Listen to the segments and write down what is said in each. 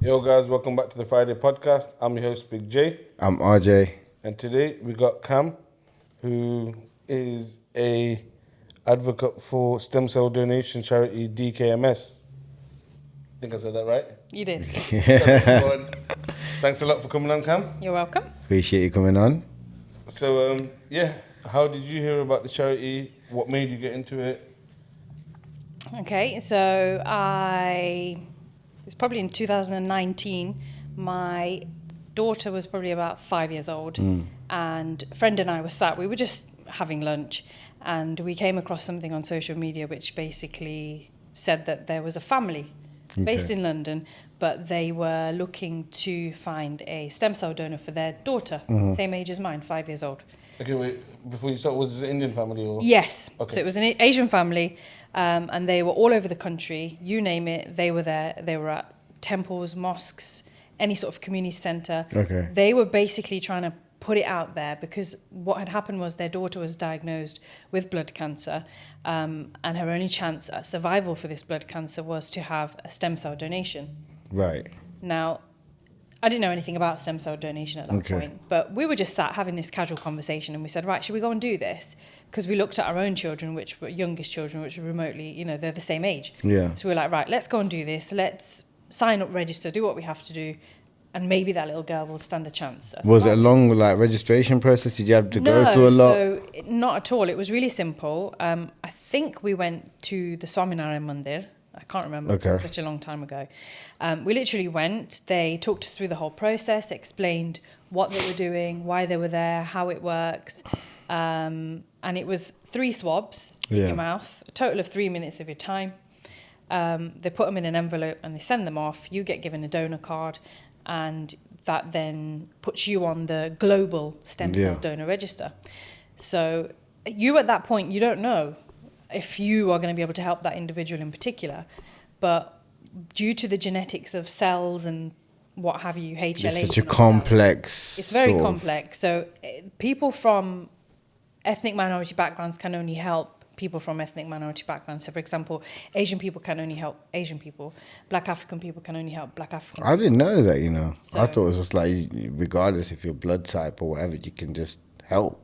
Yo guys, welcome back to the Fryday Podcast. I'm your host, Big J. I'm RJ. And today we got Cam, who is a advocate for stem cell donation charity Dkms. I think I said that right? You did. Thanks a lot for coming on, Cam. You're welcome. Appreciate you coming on. So, how did you hear about the charity? What made you get into it? Okay, so it's probably in 2019. My daughter was probably about 5 years old, and a friend and I we were just having lunch, and we came across something on social media which basically said that there was a family based in London, but they were looking to find a stem cell donor for their daughter, same age as mine, 5 years old. Okay, wait, before you start, was this an Indian family or? Yes, Okay. so it was an Asian family, and they were all over the country, you name it, they were there. They were at temples, mosques, any sort of community centre. Okay. They were basically trying to put it out there because what had happened was their daughter was diagnosed with blood cancer, and her only chance at survival for this blood cancer was to have a stem cell donation. Right. Now, I didn't know anything about stem cell donation at that point, but we were just sat having this casual conversation, and we said, right, should we go and do this? Because we looked at our own children, which were youngest children, which were remotely, they're the same age. Yeah. So we were like, right, let's go and do this. Let's sign up, register, do what we have to do, and maybe that little girl will stand a chance. Was it a long registration process? Did you have to go through a lot? No, so not at all. It was really simple. I think we went to the Swaminarayan Mandir. I can't remember, because it was such a long time ago. We literally went, they talked us through the whole process, explained what they were doing, why they were there, how it works. And it was 3 swabs in your mouth, a total of 3 minutes of your time. They put them in an envelope and they send them off. You get given a donor card, and that then puts you on the global stem cell donor register. So you at that point, you don't know if you are going to be able to help that individual in particular, but due to the genetics of cells and what have you, HLA. It's such a complex. It's very complex. So people from ethnic minority backgrounds can only help people from ethnic minority backgrounds. So, for example, Asian people can only help Asian people. Black African people can only help Black African people. I didn't know that, So, I thought it was just like, regardless if your blood type or whatever, you can just help.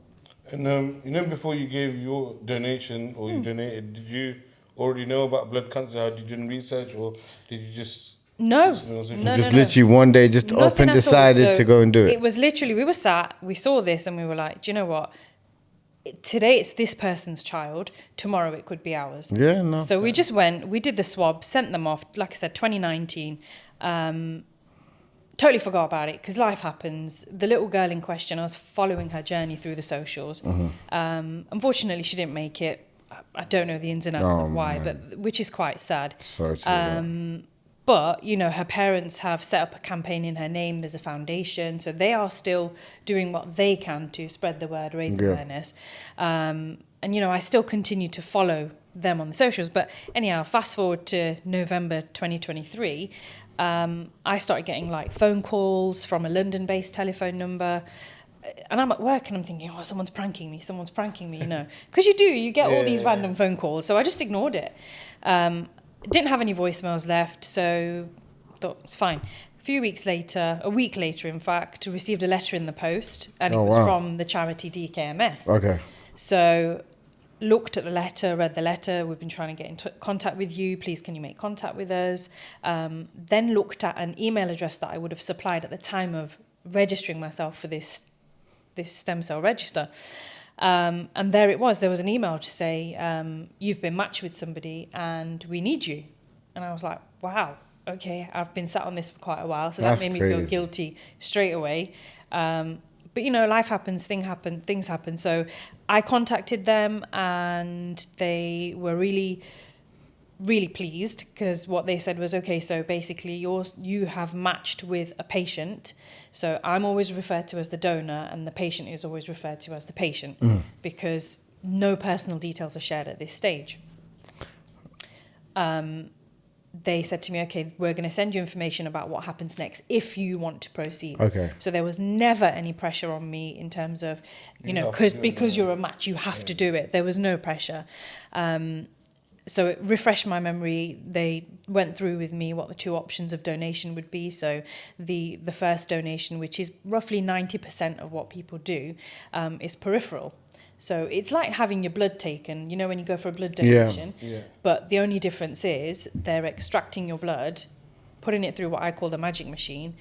And before you gave your donation or you donated, did you already know about blood cancer? How did you do research, or did you just... No. Literally one day just up and decided to go and do it? It was literally, we were sat, we saw this and we were like, do you know what? Today it's this person's child, tomorrow it could be ours. Yeah, no. So we just went, we did the swab, sent them off, like I said, 2019. Totally forgot about it because life happens. The little girl in question, I was following her journey through the socials. Unfortunately, she didn't make it. I don't know the ins and outs of why, but which is quite sad. Sorry to hear that. But, her parents have set up a campaign in her name. There's a foundation. So they are still doing what they can to spread the word, raise awareness. And, I still continue to follow them on the socials. But anyhow, fast forward to November 2023, I started getting phone calls from a London-based telephone number. And I'm at work and I'm thinking, someone's pranking me, Because you get all these random phone calls. So I just ignored it. Didn't have any voicemails left, so thought it's fine. A week later, in fact, received a letter in the post, and it was from the charity Dkms. Okay. So looked at the letter, read the letter. We've been trying to get in contact with you. Please, can you make contact with us? Then looked at an email address that I would have supplied at the time of registering myself for this stem cell register. And there it was. There was an email to say, you've been matched with somebody and we need you. And I was like, wow, okay, I've been sat on this for quite a while. So that made me feel guilty straight away. But, life happens, things happen. So I contacted them and they were really, really pleased because what they said was, okay, so basically you have matched with a patient. So I'm always referred to as the donor and the patient is always referred to as the patient because no personal details are shared at this stage. They said to me, okay, we're going to send you information about what happens next if you want to proceed. Okay. So there was never any pressure on me in terms of, because you're a match, you have to do it. There was no pressure. So it refreshed my memory. They went through with me what the two options of donation would be. So the first donation, which is roughly 90% of what people do, is peripheral. So it's like having your blood taken, you know, when you go for a blood donation. Yeah. But the only difference is they're extracting your blood, putting it through what I call the magic machine,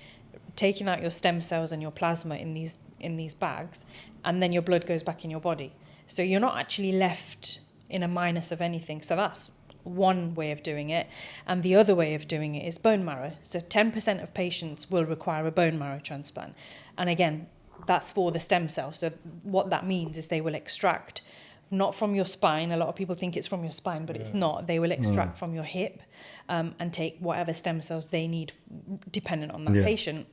taking out your stem cells and your plasma in these bags, and then your blood goes back in your body. So you're not actually left in a minus of anything. So that's one way of doing it. And the other way of doing it is bone marrow. So 10% of patients will require a bone marrow transplant. And again, that's for the stem cell. So what that means is they will extract not from your spine. A lot of people think it's from your spine, but it's not. They will extract from your hip and take whatever stem cells they need dependent on that patient.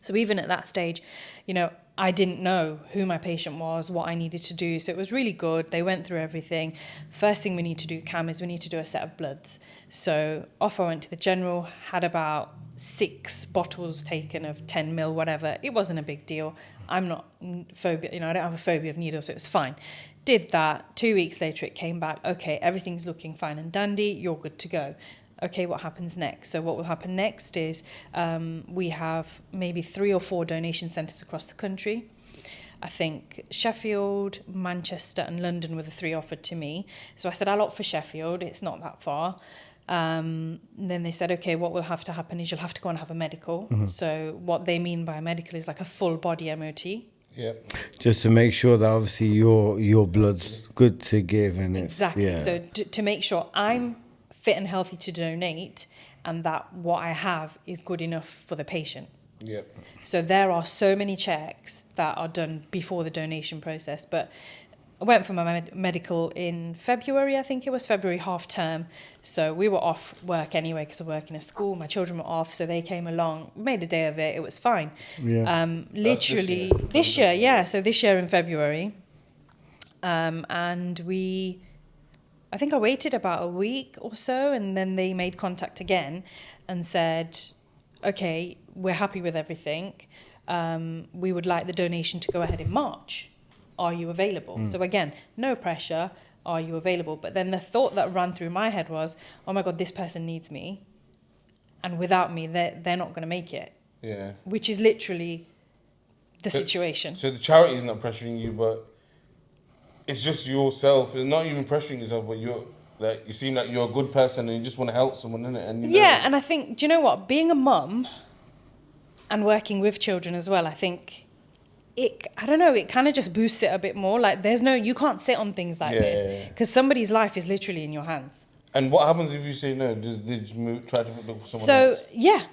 So even at that stage, you know, I didn't know who my patient was, what I needed to do. So it was really good. They went through everything. First thing we need to do, Cam, is we need to do a set of bloods. So off I went to the general, had about 6 bottles taken of 10 mil, whatever. It wasn't a big deal. I'm not phobia, you know, I don't have a phobia of needles, so it was fine. Did that. 2 weeks later, it came back. Okay, everything's looking fine and dandy. You're good to go. Okay, what happens next? So what will happen next is we have maybe 3 or 4 donation centres across the country. I think Sheffield, Manchester and London were the 3 offered to me. So I said, I'll opt for Sheffield. It's not that far. Then they said, okay, what will have to happen is you'll have to go and have a medical. So what they mean by a medical is like a full body MOT. Yeah. Just to make sure that obviously your blood's good to give. And Exactly. It's, So to make sure I'm fit and healthy to donate and that what I have is good enough for the patient. Yeah. So there are so many checks that are done before the donation process. But I went for my medical in February, I think it was February half term. So we were off work anyway because I work in a school. My children were off, so they came along, made a day of it. It was fine. Yeah. Literally this year, yeah. So this year in February, and I think I waited about a week or so, and then they made contact again and said, okay, we're happy with everything. We would like the donation to go ahead in March. Are you available? So again, no pressure. Are you available? But then the thought that ran through my head was, oh my God, this person needs me. And without me, they're not going to make it. Yeah. Which is literally the situation. So the charity is not pressuring you, but it's just yourself. It's not even pressuring yourself, but you seem like you're a good person and you just want to help someone, innit? And And I think, do you know what? Being a mum and working with children as well, I think it kind of just boosts it a bit more. Like you can't sit on things like this because somebody's life is literally in your hands. And what happens if you say no? Did you try to look for someone else? So, yeah,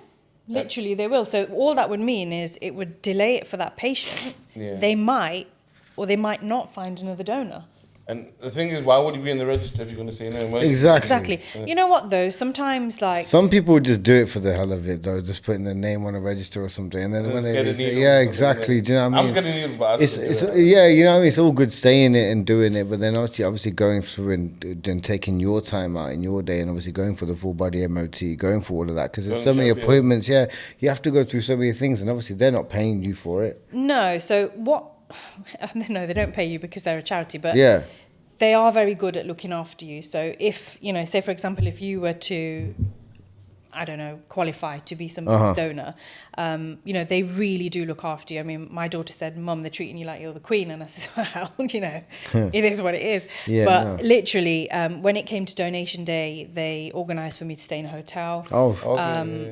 literally they will. So all that would mean is it would delay it for that patient. They might or they might not find another donor. And the thing is, why would you be in the register if you're going to say no? Exactly. You know what, though? Sometimes, like... Some people just do it for the hell of it, though, just putting their name on a register or something. And then when they say, yeah, exactly. Do you know what I mean? I'm scared of needles, but yeah, you know what I mean? It's all good saying it and doing it, but then obviously going through and taking your time out in your day and obviously going for the full body MOT, going for all of that, because there's so many appointments. Yeah, you have to go through so many things, and obviously they're not paying you for it. No, so what... No, they don't pay you because they're a charity, but... Yeah. They are very good at looking after you. So if, say, for example, if you were to, I don't know, qualify to be somebody's donor, they really do look after you. I mean, my daughter said, Mum, they're treating you like you're the queen. And I said, well, it is what it is. Yeah, but literally, when it came to donation day, they organised for me to stay in a hotel.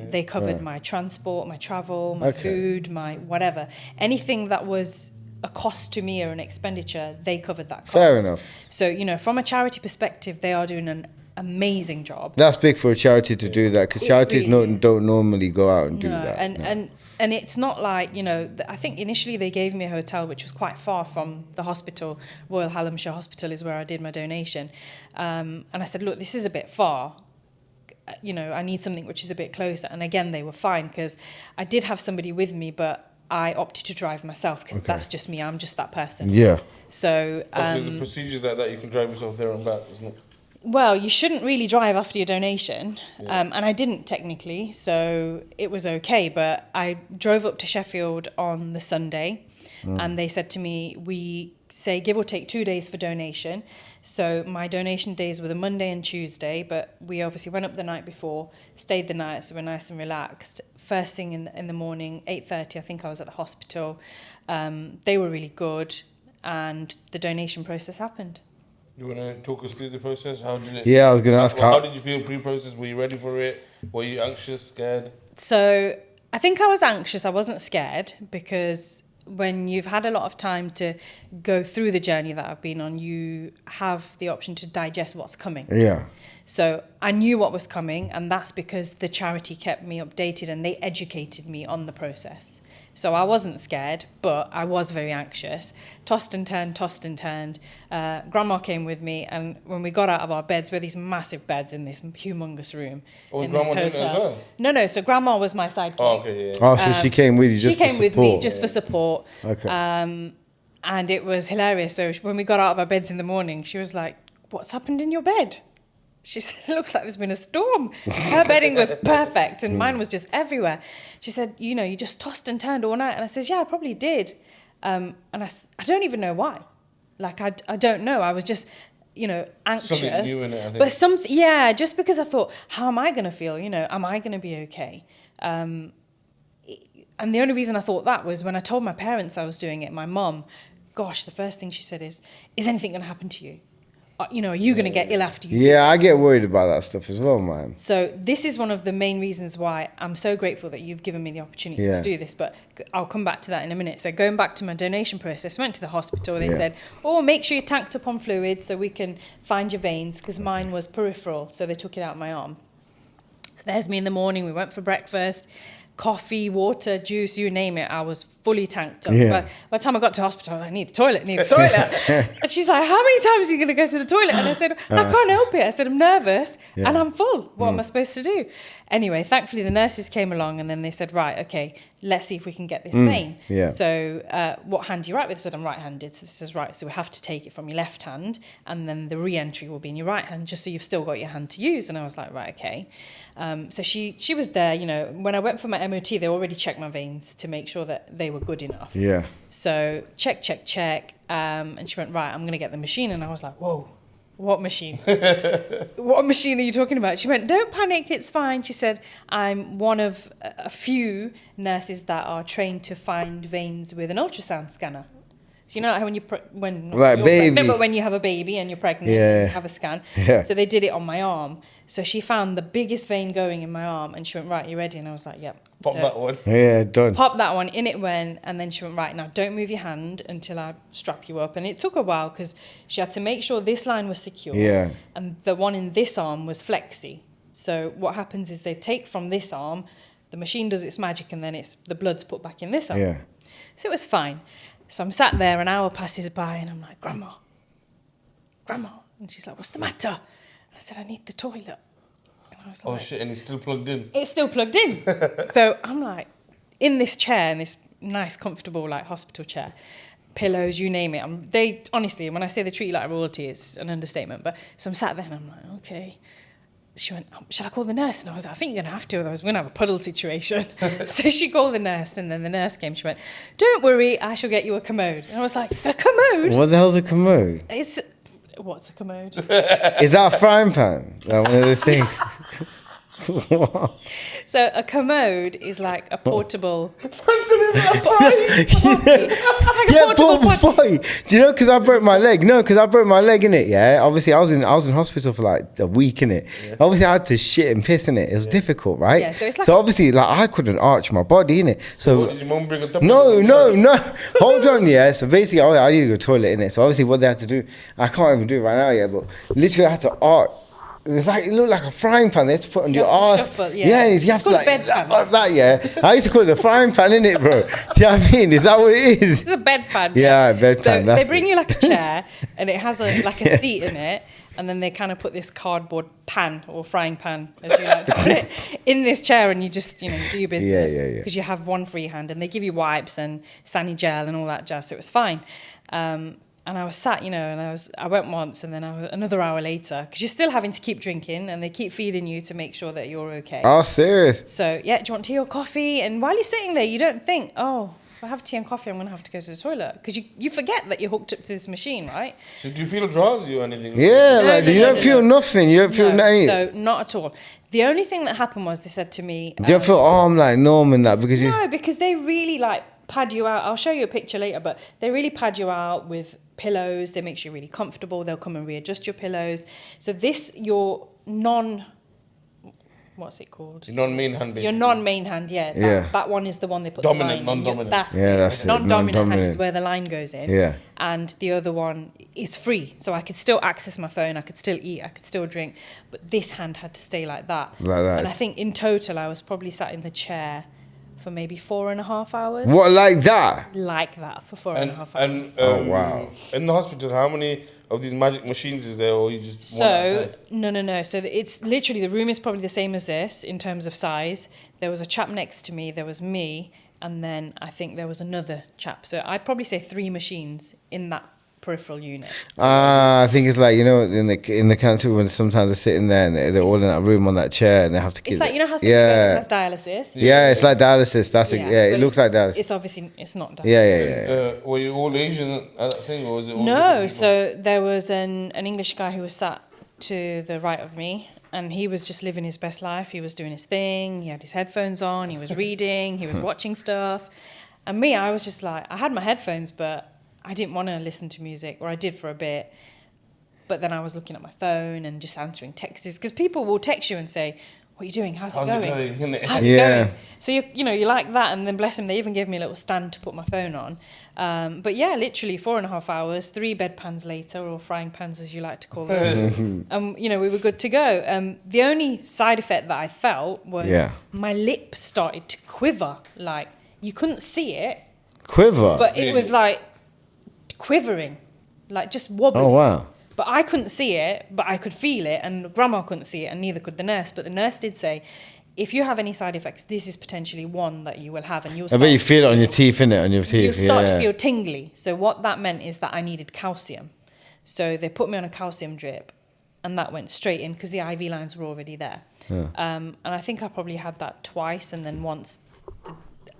They covered my transport, my travel, my food, my whatever. Anything that was a cost to me or an expenditure, they covered that cost. Fair enough. So, from a charity perspective, they are doing an amazing job. That's big for a charity to do that, because charities really don't normally go out and do that. And it's not like, I think initially they gave me a hotel which was quite far from the hospital. Royal Hallamshire Hospital is where I did my donation. And I said, look, this is a bit far. I need something which is a bit closer. And again, they were fine because I did have somebody with me, but I opted to drive myself because that's just me. I'm just that person. Yeah. So the procedures like that, you can drive yourself there and back, isn't it? Well, you shouldn't really drive after your donation, and I didn't technically, so it was okay. But I drove up to Sheffield on the Sunday, and they said to me, we say give or take 2 days for donation. So my donation days were the Monday and Tuesday, but we obviously went up the night before, stayed the night, so we're nice and relaxed. First thing in the morning, 8:30, I think I was at the hospital. They were really good, and the donation process happened. You want to talk us through the process? How did it? Yeah, I was going to ask how did you feel pre-process? Were you ready for it? Were you anxious, scared? So I think I was anxious. I wasn't scared, because when you've had a lot of time to go through the journey that I've been on, you have the option to digest what's coming. Yeah. So I knew what was coming, and that's because the charity kept me updated and they educated me on the process. So I wasn't scared, but I was very anxious. Tossed and turned. Grandma came with me, and when we got out of our beds, we had these massive beds in this humongous room. Oh, in Grandma this did it as hotel. well? No, so Grandma was my sidekick. Oh, okay, yeah. Oh, so she came with you just She came for with support. me just for support. Okay. And it was hilarious. So when we got out of our beds in the morning, she was like, "What's happened in your bed?" She said, "It looks like there's been a storm." Her bedding was perfect and mine was just everywhere. She said, "You just tossed and turned all night." And I said, "Yeah, I probably did." And I don't even know why. Like, I don't know. I was just, anxious. Something new in it, I think. But just because I thought, how am I going to feel? Am I going to be okay? And the only reason I thought that was when I told my parents I was doing it, my mum, gosh, the first thing she said is anything going to happen to you? Are you going to get ill after you do Yeah, I get worried about that stuff as well, man. So this is one of the main reasons why I'm so grateful that you've given me the opportunity to do this, but I'll come back to that in a minute. So going back to my donation process, went to the hospital, they said, make sure you're tanked up on fluids so we can find your veins, because mine was peripheral, so they took it out of my arm. So there's me in the morning, we went for breakfast, coffee, water, juice, you name it, I was fully tanked up. Yeah. But by the time I got to hospital, I was like, I need the toilet. And she's like, how many times are you going to go to the toilet? And I said, I can't help it. I said, I'm nervous and I'm full. What am I supposed to do? Anyway, thankfully the nurses came along and then they said, right, okay, let's see if we can get this vein. Yeah. So what hand do you write with? I said, I'm right-handed. So this is right. So we have to take it from your left hand and then the re-entry will be in your right hand, just so you've still got your hand to use. And I was like, right, okay. So she was there, when I went for my MOT, they already checked my veins to make sure that they were good enough. Yeah. So check. And she went, right, I'm going to get the machine. And I was like, whoa, what machine? What machine are you talking about? She went, don't panic, it's fine. She said, I'm one of a few nurses that are trained to find veins with an ultrasound scanner. So you know like when you're pregnant, but when you have a baby and you're pregnant, you have a scan. Yeah. So they did it on my arm. So she found the biggest vein going in my arm and she went, right, you ready? And I was like, yep. Pop that one. Yeah, done. Pop that one, in it went, and then she went, right, now don't move your hand until I strap you up. And it took a while because she had to make sure this line was secure. Yeah. And the one in this arm was flexi. So what happens is they take from this arm, the machine does its magic, and then the blood's put back in this arm. Yeah. So it was fine. So I'm sat there, an hour passes by, and I'm like, Grandma. And she's like, what's the matter? I said, I need the toilet. And I was like, Oh, shit, and it's still plugged in? It's still plugged in. So I'm like, in this chair, in this nice, comfortable, like, hospital chair, pillows, you name it. They honestly, when I say they treat you like royalty, it's an understatement. But so I'm sat there, and I'm like, okay. She went, shall I call the nurse? And I was like, I think you're going to have to, otherwise we're going to have a puddle situation. So she called the nurse, and then the nurse came. She went, don't worry, I shall get you a commode. And I was like, a commode? What the hell's a commode? What's a commode? Is that a frying pan? Like one of those things? So a commode is like a portable... Boy, do you know, because I broke my leg? No, because I broke my leg in it, yeah? Obviously, I was in hospital for like a week in it. Yeah. Obviously, I had to shit and piss in it. It was difficult, right? Yeah, so it's like so obviously, like, I couldn't arch my body in it. So what, did your mum bring a tupperware? No. Hold on, yeah. So basically, I need to go to the toilet in it. So obviously, what they had to do, I can't even do it right now, yeah, but literally, I had to arch. It's like, it looked like a frying pan. They had to put on your ass. Shuffle, yeah, you have to like that, yeah. I used to call it the frying pan, innit, bro? Do you know what I mean? Is that what it is? It's a bedpan. Yeah, bedpan. So they bring you like a chair, and it has like a seat in it, and then they kind of put this cardboard pan or frying pan, as you like to put it, in this chair, and you just do your business. Yeah. Because you have one free hand, and they give you wipes and Sani gel and all that jazz, so it was fine. And And I was sat, and I went once, and then another hour later, because you're still having to keep drinking, and they keep feeding you to make sure that you're okay. Oh, serious? So, yeah, do you want tea or coffee? And while you're sitting there, you don't think, oh, if I have tea and coffee, I'm going to have to go to the toilet. Because you forget that you're hooked up to this machine, right? So do you feel drowsy or anything? Yeah, you don't feel nothing. You don't feel nothing. No, not at all. The only thing that happened was they said to me... Do you feel, I'm like Norm and that? Because No, because they really, pad you out. I'll show you a picture later, but they really pad you out with pillows. They make you really comfortable. They'll come and readjust your pillows. So your what's it called? Your non-main hand, basically. Your non-main hand, that one is the one they put dominant, the line non-dominant. That's it. Non-dominant hand is where the line goes in. Yeah. And the other one is free. So I could still access my phone, I could still eat, I could still drink. But this hand had to stay like that. Like that. And I think in total I was probably sat in the chair for maybe 4.5 hours. What, like that? Like that for 4.5 hours. Oh, wow. In the hospital, how many of these magic machines is there, or you just one at a time? No. So it's literally, the room is probably the same as this in terms of size. There was a chap next to me, there was me, and then I think there was another chap. So I'd probably say 3 machines in that peripheral unit. I think it's like, in the cancer when sometimes they're sitting there and they're all in that room on that chair and they have to keep... It's like, how somebody has dialysis? Yeah, it's like dialysis. That's it looks like dialysis. It's obviously, it's not dialysis. Yeah. Were you all Asian at that thing, or was it all No, so there was an English guy who was sat to the right of me, and he was just living his best life. He was doing his thing. He had his headphones on. He was reading. He was watching stuff. And me, I was just like, I had my headphones, but I didn't want to listen to music, or I did for a bit. But then I was looking at my phone and just answering texts, because people will text you and say, what are you doing? How's it going? How's it going? So, you like that. And then, bless them, they even gave me a little stand to put my phone on. But yeah, literally 4.5 hours, 3 bedpans later, or frying pans as you like to call them. We were good to go. The only side effect that I felt was my lip started to quiver. Like, you couldn't see it. Quiver? But it was like quivering, like just wobbling. Oh, wow. But I couldn't see it, but I could feel it, and Grandma couldn't see it, and neither could the nurse. But the nurse did say, if you have any side effects, this is potentially one that you will have, and you'll. I bet you feel it on your teeth, innit? On your teeth. You start to feel tingly. So what that meant is that I needed calcium. So they put me on a calcium drip, and that went straight in because the IV lines were already there. Yeah. And I think I probably had that twice, and then once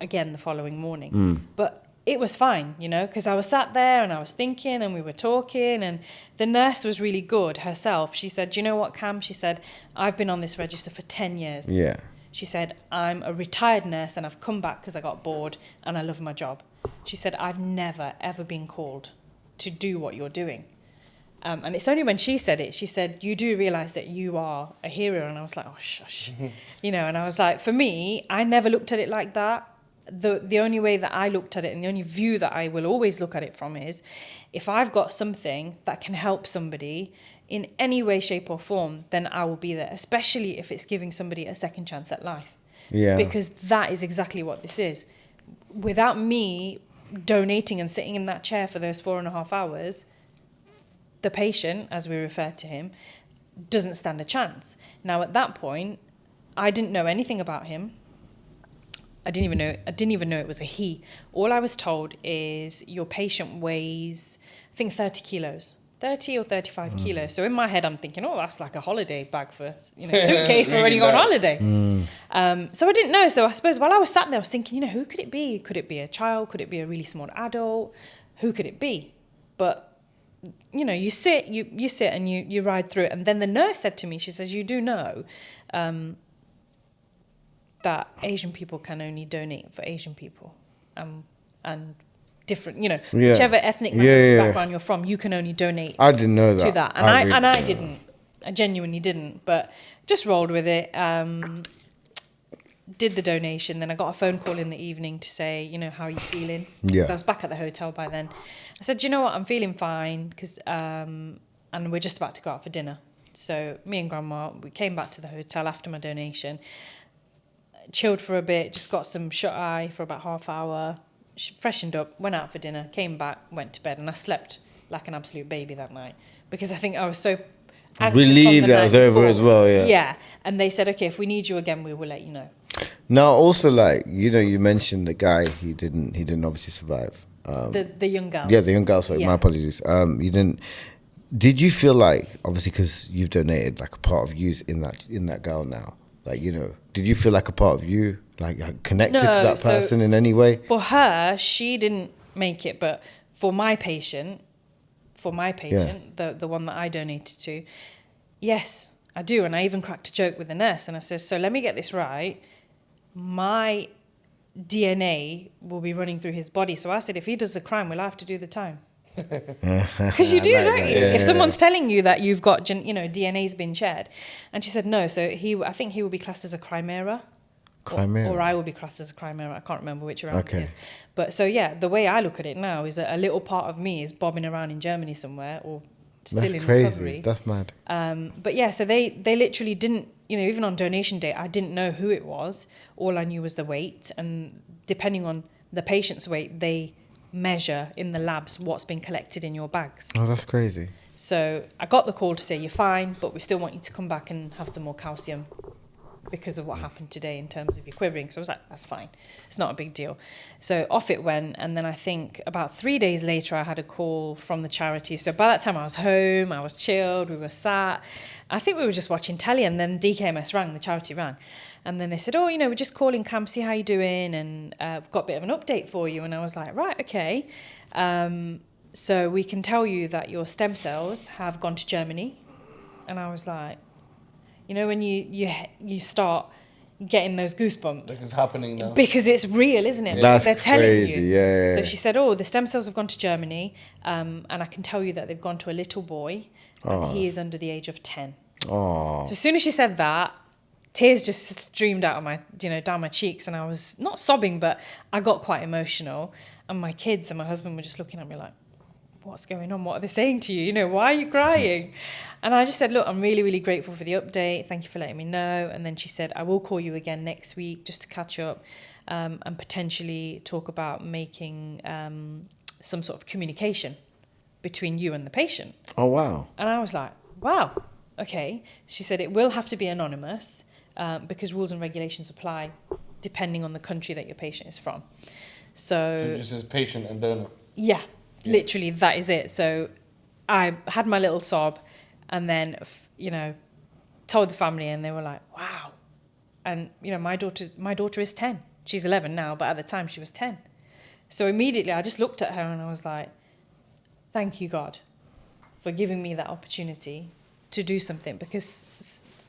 again the following morning. But it was fine, because I was sat there and I was thinking and we were talking, and the nurse was really good herself. She said, do you know what, Cam? She said, I've been on this register for 10 years. Yeah. She said, I'm a retired nurse and I've come back because I got bored and I love my job. She said, I've never, ever been called to do what you're doing. And it's only when she said it, she said, you do realise that you are a hero. And I was like, oh, shush. And I was like, for me, I never looked at it like that. The only way that I looked at it, and the only view that I will always look at it from, is if I've got something that can help somebody in any way, shape or form, then I will be there, especially if it's giving somebody a second chance at life. Yeah. Because that is exactly what this is. Without me donating and sitting in that chair for those 4.5 hours, the patient, as we refer to him, doesn't stand a chance. Now, at that point, I didn't know anything about him. I didn't even know it was a he. All I was told is your patient weighs, I think, 30 kilos. 30 or 35 kilos. So in my head, I'm thinking, oh, that's like a holiday bag for, suitcase for when you go on holiday. So I didn't know. So I suppose while I was sat there, I was thinking, who could it be? Could it be a child? Could it be a really small adult? Who could it be? But, you sit and you ride through it. And then the nurse said to me, she says, you do know that Asian people can only donate for Asian people, and different, whichever ethnic background you're from, you can only donate. I didn't know that. To that, and I didn't. I genuinely didn't, but just rolled with it. Did the donation, then I got a phone call in the evening to say, how are you feeling? Yeah. So I was back at the hotel by then. I said, you know what, I'm feeling fine, because and we're just about to go out for dinner. So me and Grandma, we came back to the hotel after my donation. Chilled for a bit, just got some shut-eye for about half hour, freshened up, went out for dinner, came back, went to bed, and I slept like an absolute baby that night, because I think I was so relieved that it was over as well. Yeah, and they said, okay, if we need you again, we will let you know. Now, also, you mentioned the guy, he didn't obviously survive. The young girl. Yeah, the young girl. Sorry, Yeah. my apologies. You didn't. Did you feel like, obviously, because you've donated, like a part of you's in that girl now? Like, you know, did you feel like a part of you, like connected to No, that so person in any way? For her, she didn't make it, but for my patient, the one that I donated to, yes, I do. And I even cracked a joke with the nurse, and I said, so let me get this right. My DNA will be running through his body. So I said, if he does the crime, we'll have to do the time. Because you do, Like don't that, you? yeah, If yeah, someone's telling you that you've got, DNA's been shared. And she said, no. So I think he will be classed as a chimera. Chimera. Or I will be classed as a chimera. I can't remember which round Okay. it is. But so, yeah, the way I look at it now is that a little part of me is bobbing around in Germany somewhere or still That's in crazy. recovery. That's mad. But yeah, so they literally didn't, even on donation day, I didn't know who it was. All I knew was the weight. And depending on the patient's weight, they measure in the labs what's been collected in your bags. Oh, that's crazy. So I got the call to say, you're fine, but we still want you to come back and have some more calcium because of what happened today in terms of your quivering. So I was like, that's fine. It's not a big deal. So off it went. And then I think about 3 days later, I had a call from the charity. So by that time I was home, I was chilled, we were sat. I think we were just watching telly, and then Dkms rang, the charity rang. And then they said, we're just calling Cam, see how you're doing, and we've got a bit of an update for you. And I was like, right, okay. So we can tell you that your stem cells have gone to Germany. And I was like, when you start getting those goosebumps. Like it's happening now. Because it's real, isn't it? That's They're telling crazy, you. yeah. So she said, the stem cells have gone to Germany, and I can tell you that they've gone to a little boy, and he is under the age of 10. Oh. So as soon as she said that, tears just streamed out of my, down my cheeks, and I was not sobbing, but I got quite emotional. And my kids and my husband were just looking at me like, what's going on? What are they saying to you? Why are you crying? And I just said, look, I'm really, really grateful for the update. Thank you for letting me know. And then she said, I will call you again next week just to catch up and potentially talk about making some sort of communication between you and the patient. Oh, wow. And I was like, wow, okay. She said it will have to be anonymous because rules and regulations apply depending on the country that your patient is from. So it just says patient and donor. Yeah, literally that is it. So I had my little sob and then, told the family, and they were like, wow. And, my daughter is 10. She's 11 now, but at the time she was 10. So immediately I just looked at her and I was like, thank you, God, for giving me that opportunity to do something, because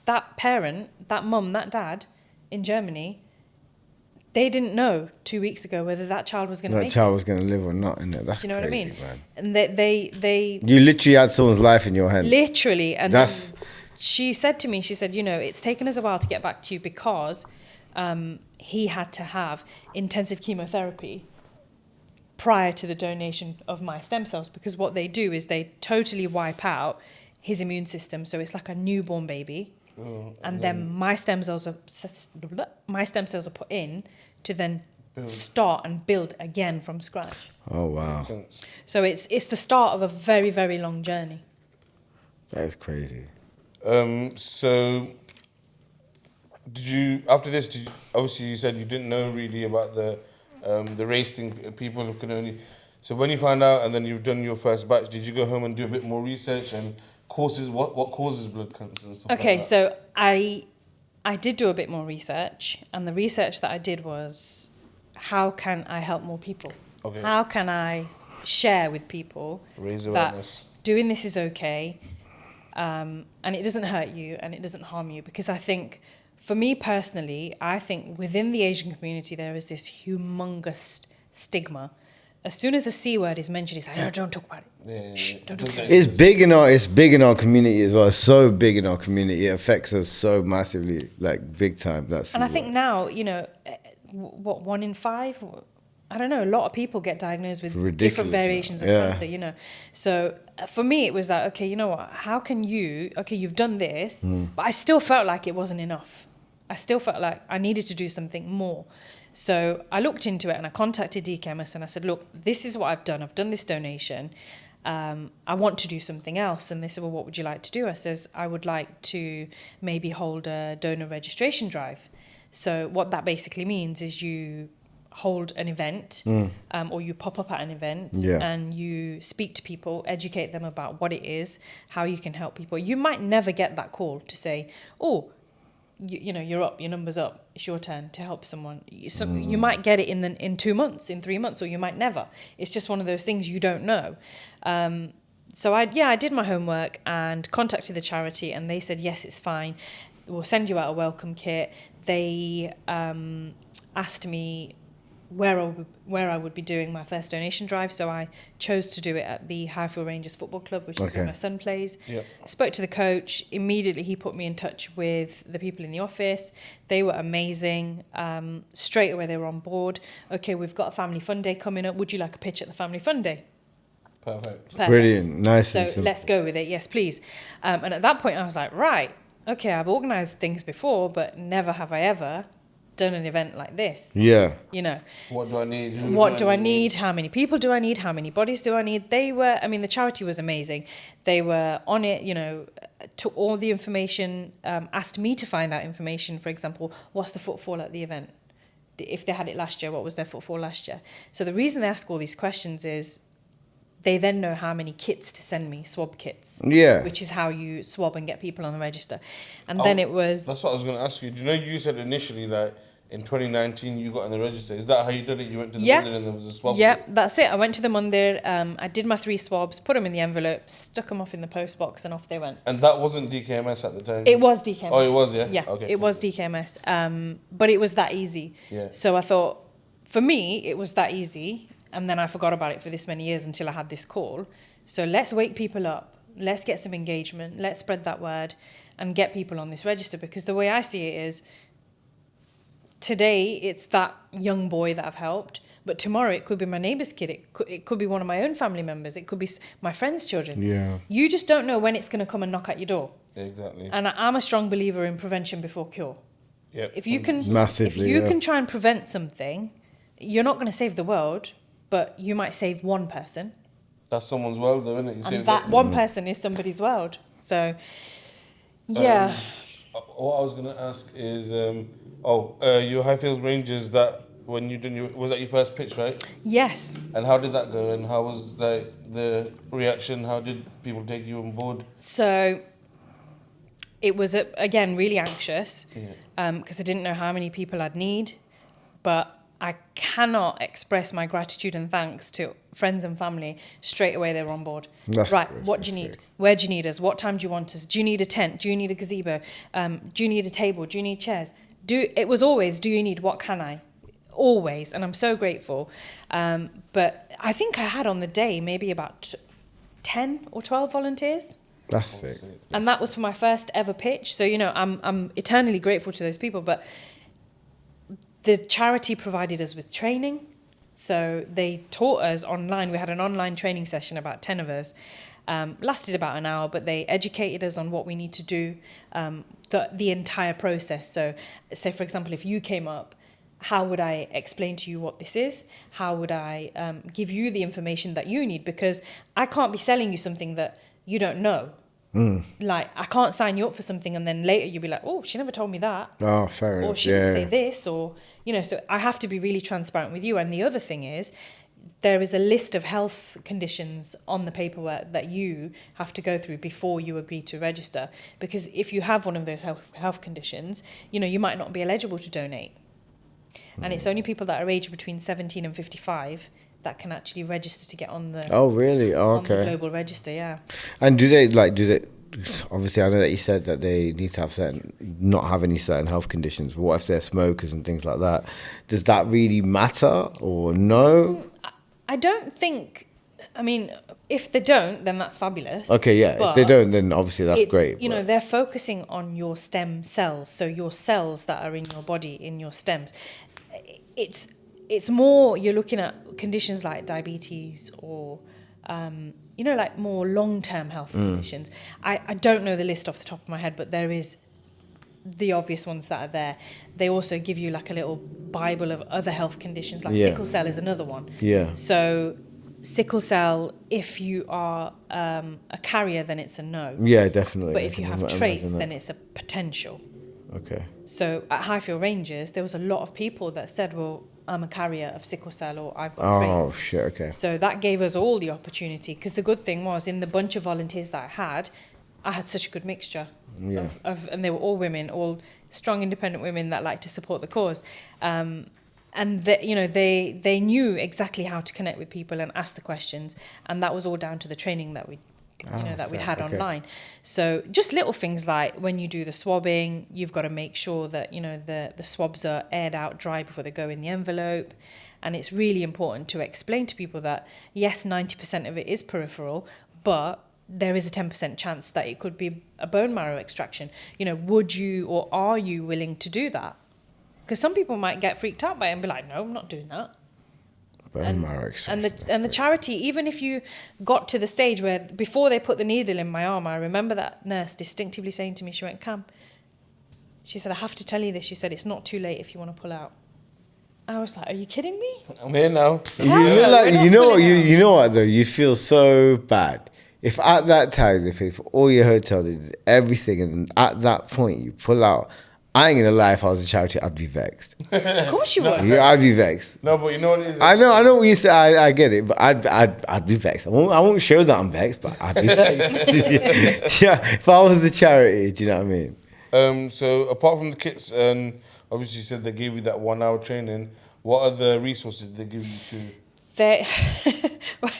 that parent, that mum, that dad in Germany, they didn't know 2 weeks ago whether that child was going to make it. That child was going to live or not, innit? That's Do you know crazy, what I mean? man. And they You literally had someone's life in your hand. literally, and That's- then she said to me, she said, it's taken us a while to get back to you because he had to have intensive chemotherapy prior to the donation of my stem cells, because what they do is they totally wipe out his immune system. So it's like a newborn baby. And then my stem cells are put in to then start and build again from scratch. Oh, wow. So it's the start of a very, very long journey. That is crazy. So did you, after this, obviously you said you didn't know really about the race thing, people who can only, so when you found out and then you've done your first batch, did you go home and do a bit more research and causes, what causes blood cancer and stuff Okay, like that? so I did do a bit more research, and the research that I did was, how can I help more people? Okay. How can I share with people Raise that awareness. doing this is okay, and it doesn't hurt you and it doesn't harm you? Because I think, for me personally, I think within the Asian community there is this humongous stigma. As soon as the C word is mentioned, it's like, no, don't talk about it. Shh, don't talk about it. It's big in our community as well. It's so big in our community. It affects us so massively, like big time. And I think now, 1 in 5, I don't know, a lot of people get diagnosed with Ridiculous, different variations of yeah. cancer, So for me, it was like, okay, you know what? How can you've done this, but I still felt like it wasn't enough. I still felt like I needed to do something more. So I looked into it and I contacted Dkms and I said, look, this is what I've done. I've done this donation. I want to do something else. And they said, well, what would you like to do? I says, I would like to maybe hold a donor registration drive. So what that basically means is you hold an event or you pop up at an event and you speak to people, educate them about what it is, how you can help people. You might never get that call to say, oh, you know, you're up, your number's up, it's your turn to help someone. You might get it in 2 months, in 3 months, or you might never. It's just one of those things you don't know. So I did my homework and contacted the charity, and they said, yes, it's fine. We'll send you out a welcome kit. They asked me where I would be doing my first donation drive, so I chose to do it at the Highfield Rangers Football Club, which is where my son plays. Yep. Spoke to the coach. Immediately he put me in touch with the people in the office. They were amazing. Straight away they were on board. Okay, we've got a family fun day coming up. Would you like a pitch at the family fun day? Perfect. Brilliant. Nice. So let's go with it. Yes, please. And at that point I was like, right, okay, I've organised things before, but never have I ever done an event like this. Yeah. You know. What do I need? What do I need? How many people do I need? How many bodies do I need? The charity was amazing. They were on it, you know, took all the information, asked me to find out information. For example, what's the footfall at the event? If they had it last year, what was their footfall last year? So the reason they ask all these questions is they then know how many kits to send me, swab kits. Yeah. Which is how you swab and get people on the register. And then it was... That's what I was going to ask you. Do you know you said initially that in 2019 you got on the register? Is that how you did it? You went to the Mandir and there was a swab? Yeah, that's it. I went to the Mandir. I did my 3 swabs, put them in the envelope, stuck them off in the post box, and off they went. And that wasn't DKMS at the time? It was DKMS. Oh, it was, yeah? Yeah, okay, it was DKMS. But it was that easy. Yeah. So I thought, for me, it was that easy. And then I forgot about it for this many years until I had this call. So let's wake people up. Let's get some engagement. Let's spread that word and get people on this register. Because the way I see it is, today it's that young boy that I've helped, but tomorrow it could be my neighbour's kid. It could be one of my own family members. It could be my friend's children. Yeah. You just don't know when it's going to come and knock at your door. Exactly. And I'm a strong believer in prevention before cure. Yep. If you can, Massively, if you can try and prevent something, you're not going to save the world, but you might save one person. That's someone's world, though, isn't it? And that one person is somebody's world. So, yeah. What I was going to ask is, your Highfield Rangers, that when you did was that your first pitch, right? Yes. And how did that go? And how was the reaction? How did people take you on board? So, it was, again, really anxious because I didn't know how many people I'd need. But I cannot express my gratitude and thanks to friends and family. Straight away, they were on board. That's right, great. what do you need? Where do you need us? What time do you want us? Do you need a tent? Do you need a gazebo? Do you need a table? Do you need chairs? It was always, do you need, what can I? Always, and I'm so grateful. But I think I had on the day maybe about 10 or 12 volunteers. That's sick. And that was for my first ever pitch. So, you know, I'm eternally grateful to those people. But the charity provided us with training. So they taught us online. We had an online training session, about 10 of us. Lasted about an hour, but they educated us on what we need to do, the entire process. So, say, for example, if you came up, how would I explain to you what this is? How would I give you the information that you need? Because I can't be selling you something that you don't know. Like, I can't sign you up for something and then later you'll be like, oh, she never told me that. Oh, fair enough. Or she didn't say this, or, you know, so I have to be really transparent with you. And the other thing is, there is a list of health conditions on the paperwork that you have to go through before you agree to register. Because if you have one of those health conditions, you know, you might not be eligible to donate. And it's only people that are aged between 17 and 55 that can actually register to get on the really? Oh, on the global register, yeah. And do they obviously I know that you said that they need to have not have any certain health conditions, but what if they're smokers and things like that? Does that really matter or no? I don't think, I mean, if they don't, then that's fabulous. Okay, yeah. But if they don't, then obviously that's great. You know, they're focusing on your stem cells, so your cells that are in your body, in your stems. It's more, you're looking at conditions like diabetes or, you know, like more long-term health conditions. I don't know the list off the top of my head, but there is the obvious ones that are there. They also give you like a little Bible of other health conditions, like sickle cell is another one. Yeah. So sickle cell, if you are a carrier, then it's a no. Yeah, definitely. But if you have traits, then it's a potential. Okay. So at Highfield Rangers, there was a lot of people that said, well, I'm a carrier of sickle cell or I've got trait. Oh, shit, okay. So that gave us all the opportunity, because the good thing was, in the bunch of volunteers that I had such a good mixture and they were all women, all strong, independent women that like to support the cause. And they knew exactly how to connect with people and ask the questions, and that was all down to the training that we'd had online. So just little things like when you do the swabbing, you've got to make sure that the swabs are aired out dry before they go in the envelope. And it's really important to explain to people that yes, 90% of it is peripheral, but there is a 10% chance that it could be a bone marrow extraction. Would you or are you willing to do that? Because some people might get freaked out by it and be like, no, I'm not doing that. Bone marrow extraction. And the charity, even if you got to the stage where before they put the needle in my arm, I remember that nurse distinctively saying to me, she went, Cam, she said, I have to tell you this. She said, it's not too late if you want to pull out. I was like, are you kidding me? I'm here now. You know what though? You feel so bad. If at that time, if all your hotels did everything, and at that point you pull out, I ain't gonna lie. If I was a charity, I'd be vexed. Of course you would. Yeah, I'd be vexed. No, but you know what it is. I know what you say. I get it, but I'd be vexed. I won't show that I'm vexed, but I'd be vexed. Yeah, if I was the charity, do you know what I mean? So apart from the kits, and obviously you said they gave you that 1 hour training. What other resources did they give you to?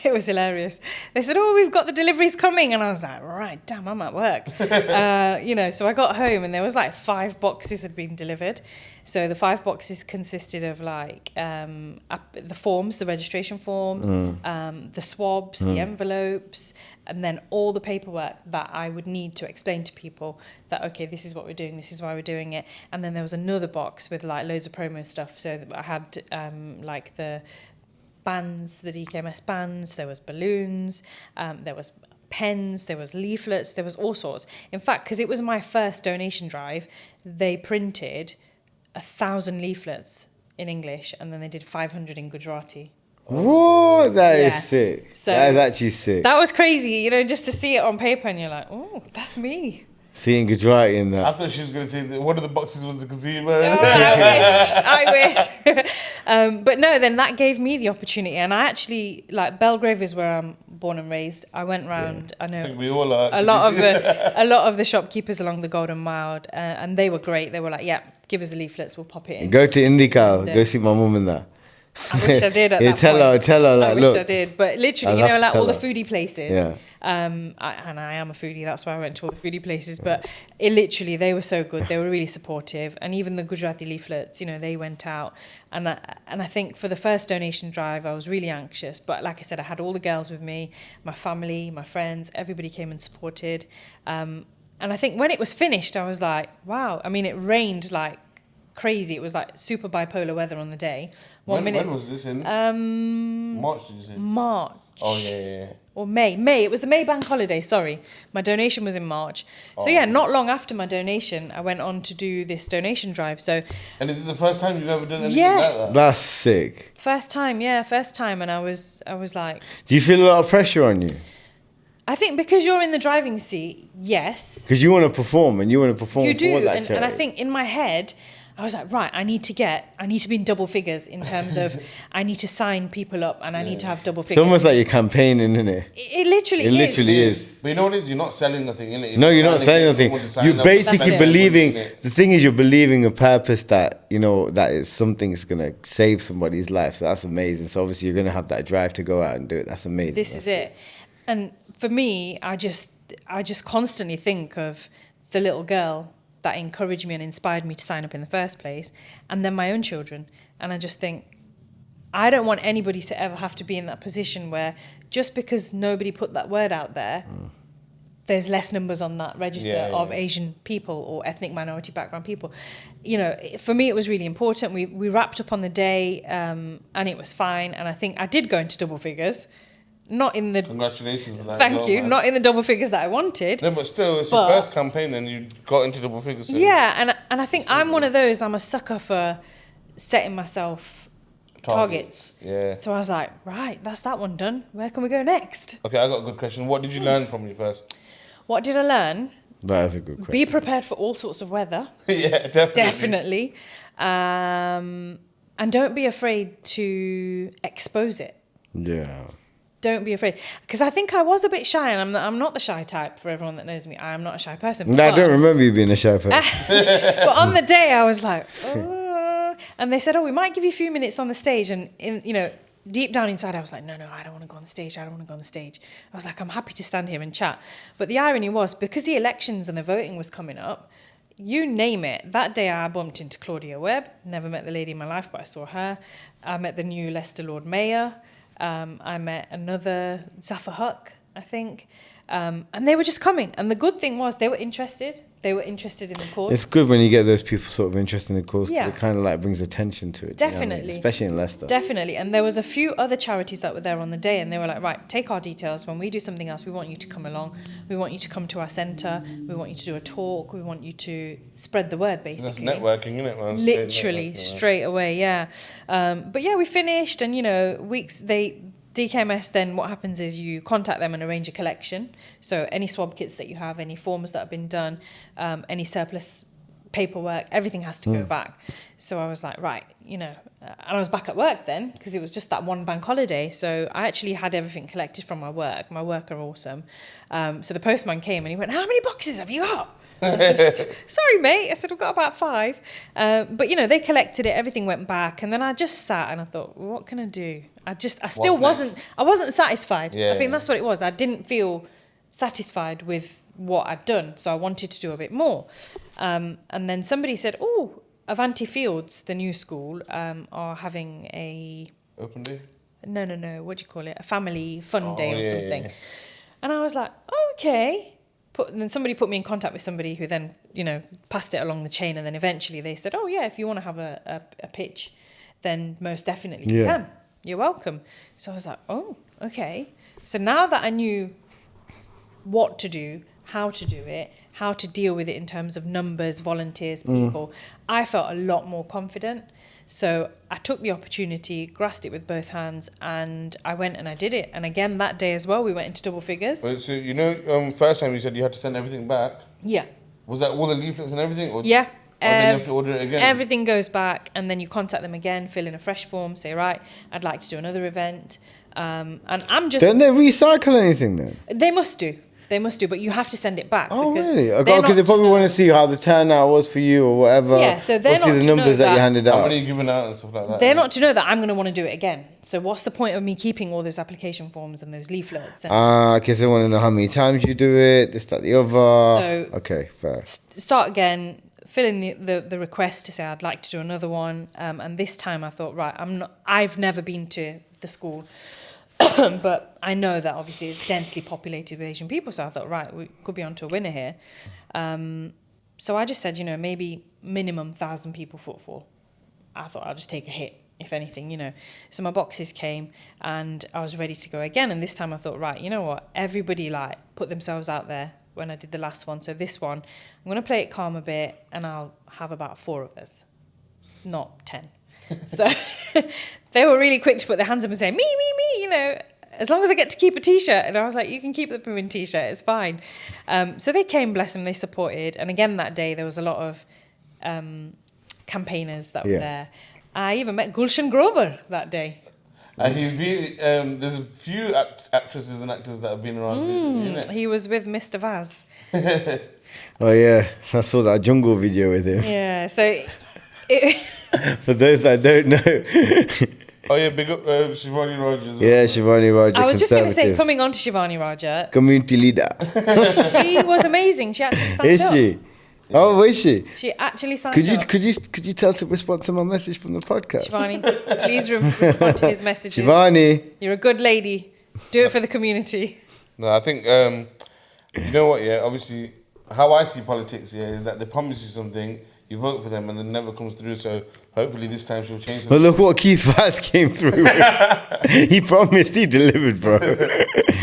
It was hilarious. They said, oh, we've got the deliveries coming. And I was like, right, damn, I'm at work. So I got home and there was like 5 boxes had been delivered. So the 5 boxes consisted of like the forms, the registration forms, the swabs, the envelopes, and then all the paperwork that I would need to explain to people that, okay, this is what we're doing, this is why we're doing it. And then there was another box with like loads of promo stuff. So I had like the bands, the Dkms bands, there was balloons, there was pens, there was leaflets, there was all sorts. In fact, because it was my first donation drive, they printed 1,000 leaflets in English and then they did 500 in Gujarati. Whoa, that is sick. So that is actually sick. That was crazy, just to see it on paper and you're like, oh, that's me. Seeing Gujarati in that. I thought she was going to say that one of the boxes was the gazebo. Oh, I wish. But no, then that gave me the opportunity. And I actually, like, Belgrave is where I'm born and raised. I went round, I know, I think we all are. a lot of the shopkeepers along the Golden Mile, and they were great. They were like, yeah, give us the leaflets, we'll pop it in. Go to Indica, go see my mum in there. I wish I did at that tell point. her, like, I look. wish I did. But literally, like all the foodie places. Yeah. And I am a foodie, that's why I went to all the foodie places. But they were so good. They were really supportive. And even the Gujarati leaflets, they went out. And I think for the first donation drive, I was really anxious. But like I said, I had all the girls with me, my family, my friends, everybody came and supported. And I think when it was finished, I was like, wow. I mean, it rained like crazy. It was like super bipolar weather on the day. When was this in? March, did you say? March. Oh, yeah. Or May. It was the May bank holiday, sorry. My donation was in March. So not long after my donation, I went on to do this donation drive. So. And is it the first time you've ever done anything like that? That's sick. First time. And I was like. Do you feel a lot of pressure on you? I think because you're in the driving seat, yes. Because you want to perform and you want to perform you do, for that charity. And I think in my head, I was like, right, I need to be in double figures in terms of I need to sign people up and I need to have double figures. It's almost like you're campaigning, isn't it? It literally is. It literally is. But you know what it is? You're not selling nothing, innit? No, you're not selling nothing. You're basically believing, the thing is you're believing a purpose that, that is something's going to save somebody's life. So that's amazing. So obviously you're going to have that drive to go out and do it. That's amazing. This is it. And for me, I just constantly think of the little girl that encouraged me and inspired me to sign up in the first place, and then my own children. And I just think, I don't want anybody to ever have to be in that position where just because nobody put that word out there, there's less numbers on that register of Asian people or ethnic minority background people. For me, it was really important. We wrapped up on the day, and it was fine. And I think I did go into double figures. Not in the... Congratulations on that. Thank you. Man. Not in the double figures that I wanted. No, but still, it's your first campaign and you got into double figures. So yeah, and I think I'm one of those, I'm a sucker for setting myself targets. Yeah. So I was like, right, that's that one done. Where can we go next? Okay, I got a good question. What did you learn from you first? What did I learn? That is a good question. Be prepared for all sorts of weather. Yeah, definitely. Definitely. And don't be afraid to expose it. Yeah. Don't be afraid. Because I think I was a bit shy, and I'm not the shy type for everyone that knows me. I'm not a shy person. No, I don't remember you being a shy person. But on the day, I was like, oh. And they said, oh, we might give you a few minutes on the stage. And, deep down inside, I was like, no, I don't want to go on stage. I was like, I'm happy to stand here and chat. But the irony was, because the elections and the voting was coming up, you name it. That day, I bumped into Claudia Webb. Never met the lady in my life, but I saw her. I met the new Leicester Lord Mayor. I met another Zafar Huck, I think. And they were just coming. And the good thing was they were interested. They were interested in the cause. It's good when you get those people sort of interested in the cause. Yeah. It kind of like brings attention to it. Definitely. You know what I mean? Especially in Leicester. Definitely. And there was a few other charities that were there on the day, and they were like, right, take our details. When we do something else, we want you to come along. We want you to come to our centre. We want you to do a talk. We want you to spread the word, basically. That's networking, isn't it, man? Literally, straight away, yeah. But yeah, we finished, and, Dkms, then what happens is you contact them and arrange a collection. So any swab kits that you have, any forms that have been done, any surplus paperwork, everything has to go back. So I was like, right, and I was back at work then, because it was just that one bank holiday. So I actually had everything collected from my work. My work are awesome. So the postman came and he went, how many boxes have you got? Sorry, mate. I said, I've got about 5. But, they collected it. Everything went back. And then I just sat and I thought, what can I do? I wasn't satisfied. Yeah, I think that's what it was. I didn't feel satisfied with what I'd done. So I wanted to do a bit more. And then somebody said, oh, Avanti Fields, the new school, are having a... Open day? No. What do you call it? A family fun day or something. Yeah. And I was like, oh, okay. Then somebody put me in contact with somebody who then, passed it along the chain. And then eventually they said, oh, yeah, if you want to have a pitch, then most definitely you can. You're welcome. So I was like, oh, okay. So now that I knew what to do, how to do it, how to deal with it in terms of numbers, volunteers, people, I felt a lot more confident. So I took the opportunity, grasped it with both hands, and I went and I did it. And again, that day as well, we went into double figures. Wait, so, first time you said you had to send everything back? Yeah. Was that all the leaflets and everything? Or Yeah. then you have to order it again? Everything goes back, and then you contact them again, fill in a fresh form, say, right, I'd like to do another event. And I'm just... Don't they recycle anything then? They must do, but you have to send it back. Oh, because really? Okay, they probably want to see how the turnout was for you or whatever. Yeah, so they're not see the to numbers know that you that- handed How out. many are you giving out and stuff like that? They're not to know that I'm going to want to do it again. So what's the point of me keeping all those application forms and those leaflets? And Okay, so they want to know how many times you do it, this, that, the other. So- Okay, fair. start again, fill in the request to say I'd like to do another one. And this time I thought, right, I've never been to the school. But I know that obviously it's densely populated with Asian people, so I thought, right, we could be onto a winner here. So I just said, maybe minimum 1,000 people footfall. I thought I'll just take a hit, if anything, So my boxes came, and I was ready to go again. And this time I thought, right, you know what? Everybody put themselves out there when I did the last one. So this one, I'm going to play it calm a bit, and I'll have about 4 of us, not 10. So they were really quick to put their hands up and say, me, as long as I get to keep a T-shirt. And I was like, you can keep the Pumin T-shirt, it's fine. So they came, bless them, they supported. And again, that day, there was a lot of campaigners that were there. I even met Gulshan Grover that day. He's been, there's a few actresses and actors that have been around recently, isn't it? He was with Mr. Vaz. Oh, yeah. I saw that jungle video with him. Yeah, so... For those that don't know. Oh, yeah, big up Shivani Rogers. Yeah, Shivani Raja, I was just going to say, Conservative. coming on to Shivani Raja, Community leader. she was amazing. She actually signed Is up. she? Oh, is she? She actually signed up. Could you tell to respond to my message from the podcast? Shivani, please respond to his messages. Shivani. You're a good lady. Do it for the community. No, I think, you know what, yeah, obviously, how I see politics, yeah, is that they promise you something, you vote for them, and then it never comes through, so hopefully this time she'll change But something. look what Keith Vaz came through with. He promised, he delivered, bro.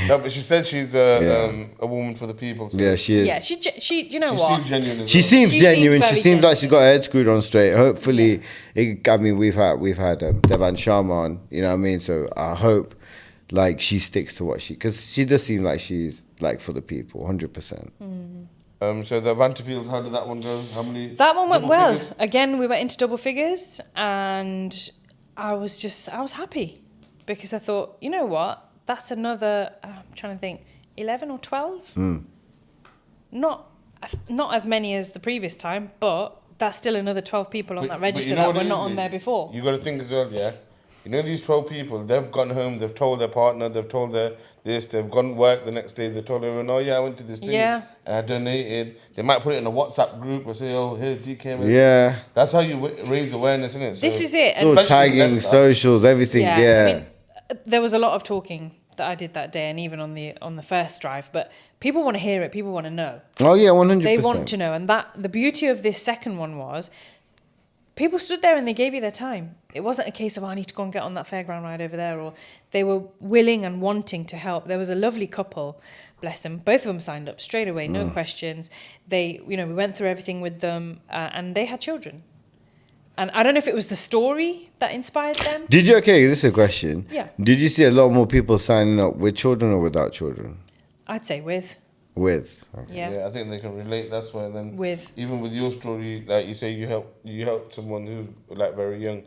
No, but she said she's a woman for the people. So Yeah, she is. Yeah, she you know she what? seems genuine as She well. seems She genuine. seems She very seems like she's genuine. got her head screwed on straight. Hopefully, we've had Devan Sharma on. You know what I mean? So I hope she sticks to what because she does seem like she's for the people, 100%. So the Vanderfields, how did that one go? How many? That one went double well. figures? Again, we went into double figures, and I was happy because I thought, you know what, that's another, I'm trying to think, 11 or 12? Not as many as the previous time, but that's still another 12 people on that register that were not on there before. You got to think as well, yeah? You know these 12 people, they've gone home, they've told their partner, they've told their this, they've gone to work the next day, they told everyone, oh yeah, I went to this thing and I donated. They might put it in a WhatsApp group or say, oh, here's Dkms. Yeah. That's how you raise awareness, isn't it? So this is it. So tagging, socials, everything, I mean, there was a lot of talking that I did that day and even on the first drive, but people want to hear it, people want to know. Oh yeah, 100%. They want to know, and that the beauty of this second one was people stood there and they gave you their time. It wasn't a case of, I need to go and get on that fairground ride over there, or they were willing and wanting to help. There was a lovely couple, bless them, both of them signed up straight away, no questions. They, we went through everything with them, and they had children. And I don't know if it was the story that inspired them. This is a question. Yeah. Did you see a lot more people signing up with children or without children? I'd say with. With. Okay. Yeah. I think they can relate. That's why then. With. Even with your story, like you say, you helped someone who's like very young.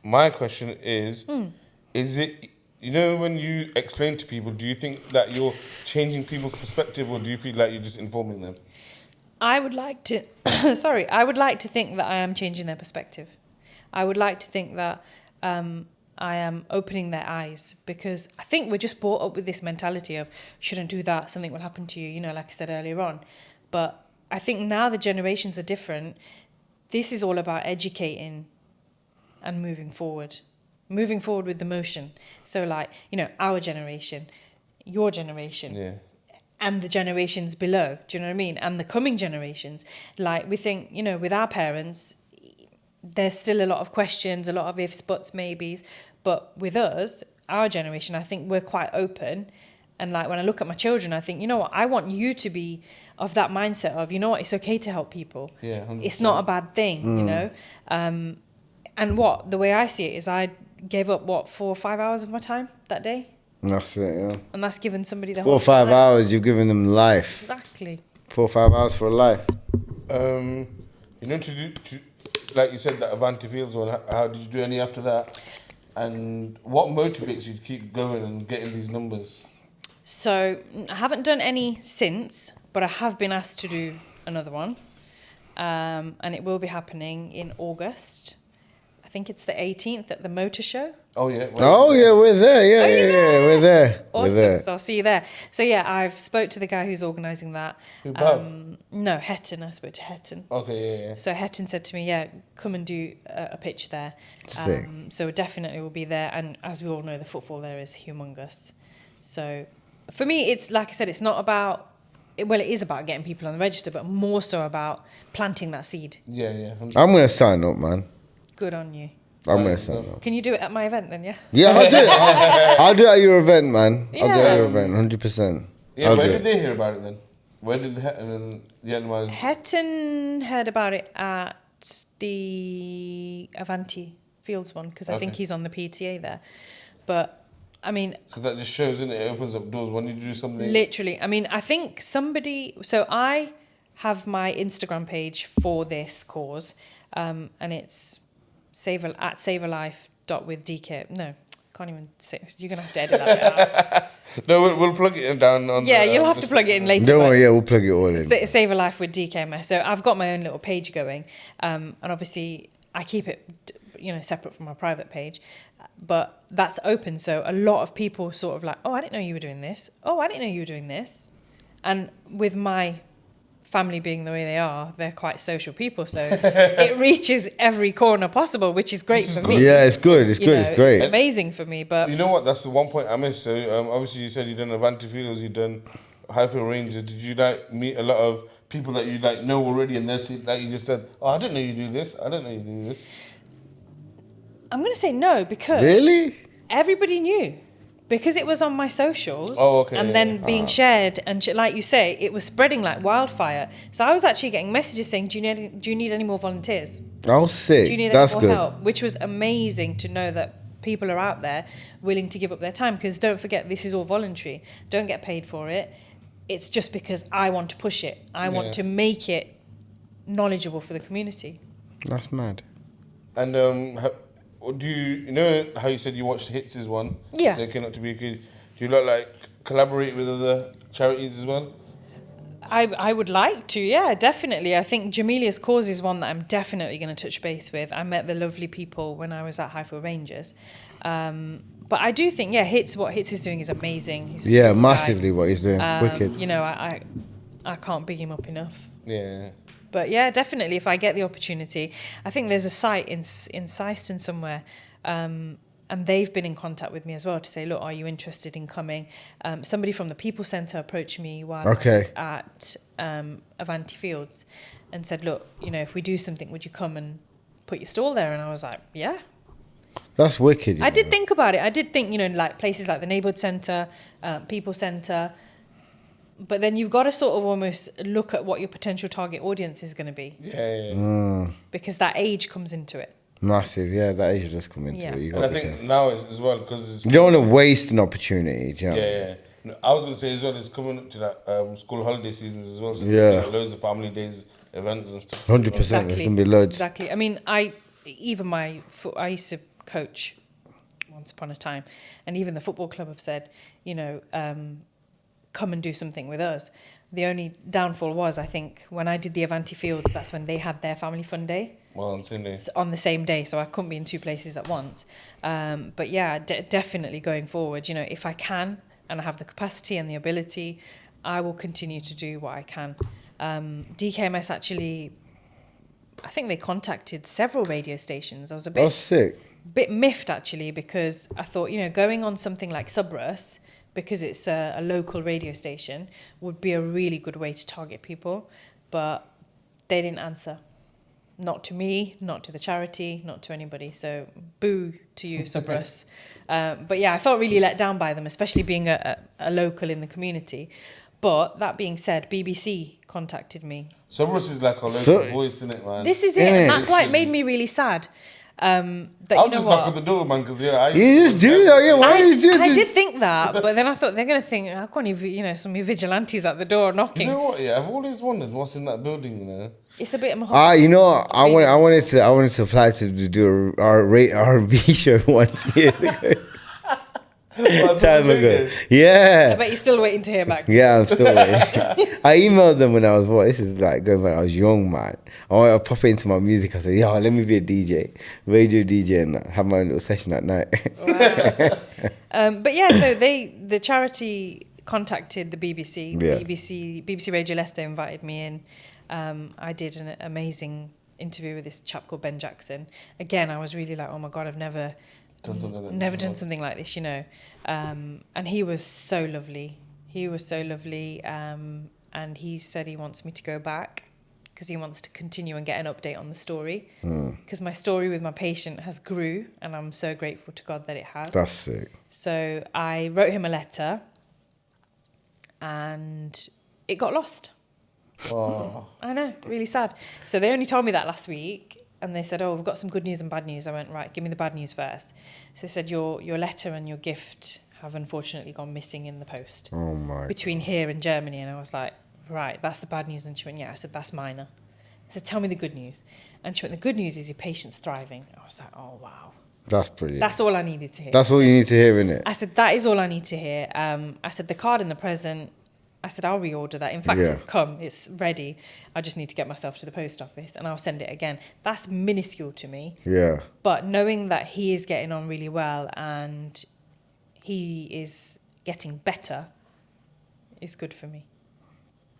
My question is it, when you explain to people, do you think that you're changing people's perspective, or do you feel like you're just informing them? I would like to, I would like to think that I am changing their perspective. I would like to think that I am opening their eyes, because I think we're just brought up with this mentality of shouldn't do that, something will happen to you, like I said earlier on. But I think now the generations are different. This is all about educating and moving forward with the motion. So like, our generation, your generation. Yeah. And the generations below, do you know what I mean? And the coming generations. Like, we think, with our parents, there's still a lot of questions, a lot of ifs, buts, maybes. But with us, our generation, I think we're quite open. And like, when I look at my children, I think, I want you to be of that mindset of, it's okay to help people. Yeah, 100%. It's not a bad thing, And the way I see it is I gave up, 4 or 5 hours of my time that day? That's it, yeah. And that's given somebody the 4 or 5 hours, you've given them life. Exactly. 4 or 5 hours for a life. To like you said, that Avanti Fields one, how did you do any after that? And what motivates you to keep going and getting these numbers? So I haven't done any since, but I have been asked to do another one. And it will be happening in August. I think it's the 18th at the Motor Show. Oh, yeah. We're there. Yeah, we're there. Awesome. We're there. So I'll see you there. So yeah, I've spoke to the guy who's organising that. Who, Bav? No, Hetton. I spoke to Hetton. Okay, yeah. So Hetton said to me, come and do a pitch there. Sick. So definitely we'll be there. And as we all know, the footfall there is humongous. So for me, it's like I said, it's not about, it is about getting people on the register, but more so about planting that seed. Yeah. I'm going to sign up, man. Good on you. I'm going to sign up. Can you do it at my event then, yeah? Yeah, I'll do it. I'll do it at your event, man. Yeah. I'll do it at your event, 100%. Yeah, where did they hear about it then? Where did Hetton and the other ones? Hetton heard about it at the Avanti Fields one, because I think he's on the PTA there. But, I mean... So that just shows, innit? It opens up doors when you do something... Literally. I mean, I think somebody... So I have my Instagram page for this cause, and it's savealife.with.dk. No, can't even say. You're going to have to edit that out. No, we'll plug it down on you'll have to plug it in later. Don't worry, we'll plug it all in. Save a Life with Dkms. So I've got my own little page going, and obviously I keep it, separate from my private page, but that's open. So a lot of people sort of like, oh, I didn't know you were doing this. Oh, I didn't know you were doing this. And with my family being the way they are, they're quite social people, so it reaches every corner possible, which is great for me. Yeah, it's good. It's good. It's great. It's amazing for me. But you know what? That's the one point I missed. So obviously you said you've done Avanti Fields, you've done Highfield Rangers. Did you meet a lot of people that you know already, and they're like you just said, oh, I didn't know you do this. I didn't know you do this. I'm going to say no, because really everybody knew. Because it was on my socials, and then being shared, and like you say, it was spreading like wildfire. So I was actually getting messages saying, "Do you need any more volunteers? Oh, sick! Do you need That's any more good. help?" Which was amazing to know that people are out there willing to give up their time. Because don't forget, this is all voluntary. Don't get paid for it. It's just because I want to push it. I want to make it knowledgeable for the community. That's mad. And do you know how you said you watched Hits' one? Yeah. So it came out to be good. Do you like collaborate with other charities as well? I would like to, yeah, definitely. I think Jamilia's Cause is one that I'm definitely going to touch base with. I met the lovely people when I was at Highfield Rangers. But I do think, what Hits is doing is amazing. He's a super massively guy. what he's doing. Wicked. You know, I can't big him up enough. Yeah. But yeah, definitely, if I get the opportunity. I think there's a site in Syston somewhere, and they've been in contact with me as well to say, look, are you interested in coming? Somebody from the People Centre approached me while I was at Avanti Fields and said, look, you know, if we do something, would you come and put your stall there? And I was like, yeah. That's wicked. I did think about it. I did think, you know, like places like the Neighbourhood Centre, People Centre. But then you've got to sort of almost look at what your potential target audience is going to be. Yeah. Because that age comes into it. Massive, that age will just come into it. And I think now as well, because you don't want to waste an opportunity. Do you know? Yeah. No, I was going to say as well, it's coming up to that school holiday seasons as well. So loads of family days, events and stuff. 100%. There's going to be loads. Exactly. I mean, I used to coach once upon a time, and even the football club have said, you know, come and do something with us. The only downfall was, I think, when I did the Avanti Fields, that's when they had their family fun day. Well, on the same day, so I couldn't be in two places at once. But yeah, definitely going forward, you know, if I can and I have the capacity and the ability, I will continue to do what I can. DKMS actually, I think they contacted several radio stations. I was a bit miffed actually, because I thought, you know, going on something like Subrus, because it's a local radio station, would be a really good way to target people. But they didn't answer. Not to me, not to the charity, not to anybody. So boo to you, Subrus. But yeah, I felt really let down by them, especially being a local in the community. But that being said, BBC contacted me. Subrus is like a local voice, isn't it, man? This is it, and that's why it made me really sad. I'll just knock on the door, man, because you just do that. Why you do I did think that, but then I thought they're going to think, I can't even, you know, some vigilantes at the door knocking. You know what? Yeah, I've always wondered what's in that building. You know, it's a bit. You know, I wanted to apply to do our R&B show once years ago. Time ago. Yeah. I bet you're still waiting to hear back. Yeah, I'm still waiting. I emailed them when I was, this is like going back, I was young, man. I pop into my music. I said, let me be a DJ, radio DJ, and have my own little session at night. Wow. But yeah, so the charity contacted the BBC. Yeah. BBC Radio Leicester invited me in. I did an amazing interview with this chap called Ben Jackson. Again, I was really like, oh my God, I've never done something like this, you know. And he was so lovely. And he said he wants me to go back because he wants to continue and get an update on the story. Because my story with my patient has grew, and I'm so grateful to God that it has. That's sick. So I wrote him a letter, and it got lost. Oh. I know, really sad. So they only told me that last week, and they said, we've got some good news and bad news. I went, right, give me the bad news first. So they said, your letter and your gift have unfortunately gone missing in the post. Oh my. Between here and Germany. And I was like, right, that's the bad news. And she went, yeah. I said, that's minor. I said, tell me the good news. And she went, the good news is your patient's thriving. I was like, oh, wow. That's brilliant. That's all I needed to hear. That's all you need to hear, innit? I said, that is all I need to hear. I said, the card and the present, I said, I'll reorder that. In fact, It's come. It's ready. I just need to get myself to the post office and I'll send it again. That's minuscule to me. Yeah. But knowing that he is getting on really well and he is getting better is good for me.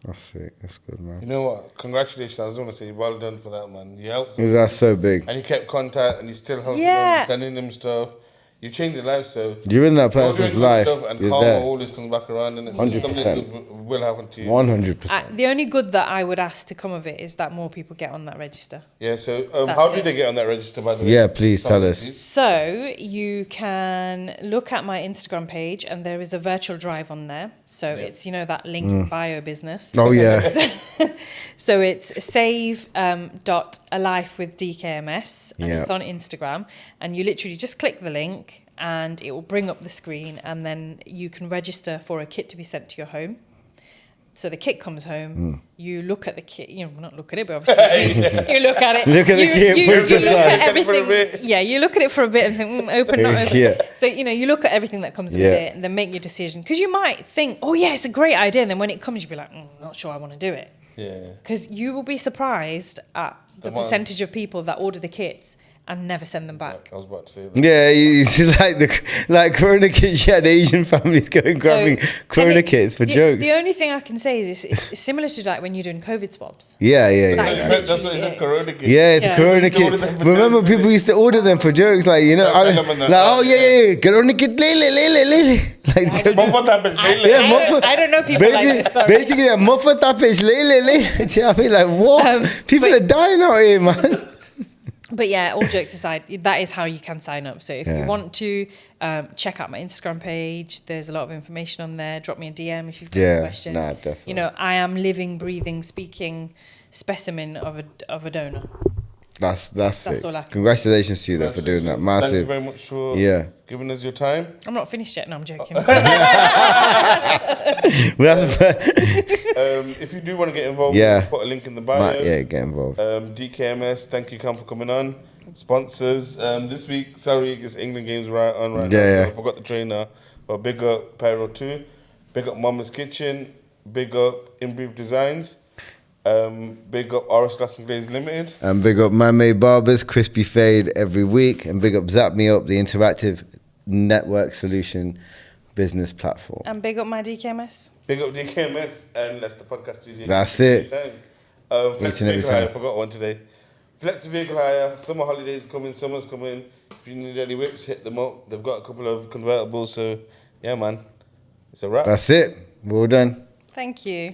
That's sick. That's good, man. You know what? Congratulations. I was going to say, well done for that, man. You helped them. That's so big. And you kept contact and you still helping them, sending them stuff. You changed their life, so you're in that person's life. And karma always comes back around, and 100%. Something good will happen to you. 100%. The only good that I would ask to come of it is that more people get on that register. Yeah. So, how do they get on that register? By the way. Yeah, please tell us. So you can look at my Instagram page, and there is a virtual drive on there. So it's that link bio business. Oh yeah. So it's save.alife with DKMS, and it's on Instagram, and you literally just click the link and it will bring up the screen, and then you can register for a kit to be sent to your home. So the kit comes home. You look at the kit. Not look at it, but obviously you look at it. Look at the kit. You Put it look aside. at everything. Yeah, you look at it for a bit and think, open, not open. Yeah. So you look at everything that comes with it, and then make your decision. Because you might think, oh yeah, it's a great idea, and then when it comes, you'll be like, not sure I want to do it. Yeah. Because you will be surprised at the percentage of people that order the kits and never send them back. I was about to say that. Yeah, you see, like Corona kits. You had Asian families going grabbing Corona kits for jokes. The only thing I can say is it's similar to like when you're doing COVID swabs. Yeah. That's what it's a Corona kit. Yeah, it's a Corona Used to kit. order them for Remember, jokes. people used to order them for jokes, like Corona kit, lele. Like, Muffa tapis, lele. yeah, muffa. I don't know people like this. Sorry. Basically, a muffa tapis, lele. Do you know what I mean? Like, what? People are dying out here, man. But yeah, all jokes aside, that is how you can sign up. So if you Yeah. want to check out my Instagram page, there's a lot of information on there. Drop me a DM if you've got Yeah, any questions. nah, definitely. I am living, breathing, speaking specimen of a donor. That's it. all I can Congratulations to you though for doing that. Thank you Massive. very much for Yeah. giving us your time. I'm not finished yet. No, I'm joking. If you do want to get involved, Yeah. put a link in the bio. Get involved. DKMS, thank you, Cam, for coming on. Sponsors, this week, sorry, it's England games on right Yeah, now. yeah. So I forgot the trainer, but big up Pyro 2, big up Mama's Kitchen, big up In Brief Designs, big up RS Glass and Glaze Limited. And big up Man-Made Barbers, Crispy Fade every week. And big up Zap Me Up, the interactive network solution business platform. And big up my DKMS. Big up DKMS and that's the podcast studio. That's it. Flexi Each and every Vehicle Hire, I time. forgot one today. Flexi Vehicle Hire, summer holidays coming, summer's coming. If you need any whips, hit them up. They've got a couple of convertibles, so yeah, man, it's a wrap. That's it. Well done. Thank you.